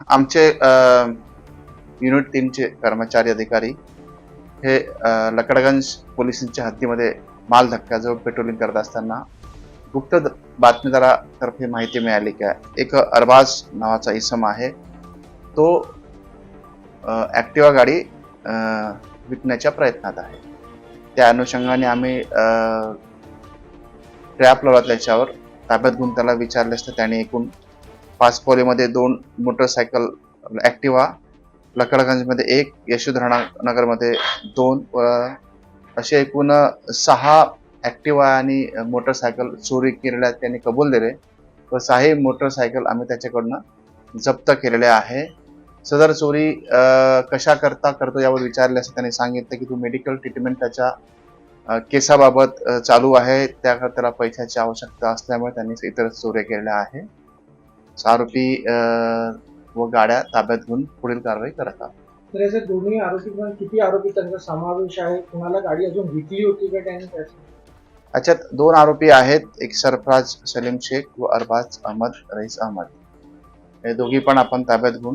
आमचे युनिट 3चे कर्मचारी अधिकारी हे लकडगंज पोलिसांच्या हद्दीमध्ये माल धक्क्याजवळ पेट्रोलिंग करत असताना गुप्त बातमीदारातर्फे माहिती मिळाली की एक अरबाज नावाचा इसम आहे, तो ॲक्टिवा गाडी विकण्याच्या प्रयत्नात आहे. त्या अनुषंगाने आम्ही ट्रॅप लावला, त्याच्यावर ताब्यात घेऊन त्याला विचारले असता त्याने एकूण पाचपोलीमध्ये 2 मोटरसायकल ॲक्टिवा, लकडगंजमध्ये 1, यशोधरा नगरमध्ये 2 व असे एकूण 6 ॲक्टिवा आणि मोटरसायकल चोरी केलेल्या त्यांनी कबूल दिले व 6 मोटरसायकल आम्ही त्याच्याकडनं जप्त केलेले आहे. सदर चोरी कशा करता करतो यावर विचारले असता त्यांनी सांगितलं की तू मेडिकल ट्रीटमेंट त्याच्या केसाबाबत चालू आहे, त्याला पैशाची आवश्यकता असल्यामुळे त्यांनी इतर चोऱ्या केलेल्या आहे. आरोपी व गाड्या ताब्यात घेऊन पुढील कारवाई करत आहोत. तर याचे दोन्ही आरोपी किती आरोपी त्यांचा समावेश आहे? कुणाला गाडी अजून विकली होती का त्यांनी? याच्यात 2 आरोपी आहेत, एक सरफराज सलीम शेख व अरबाज अहमद रईस अहमद. हे दोघी पण आपण ताब्यात घेऊन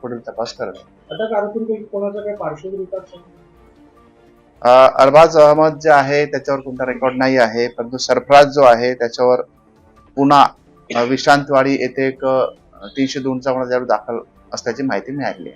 पुढील तपास करत आहोत. अटक आरोपींपैकी कोणाचा काही पार्श्वभूमी? अरबाज अहमद जे आहे त्याच्यावर कोणता रेकॉर्ड नाही आहे, परंतु सरफराज जो आहे त्याच्यावर पुन्हा विश्रांतवाडी येथे एक 302चा गुन्हा दाखल असल्याची माहिती मिळाली आहे.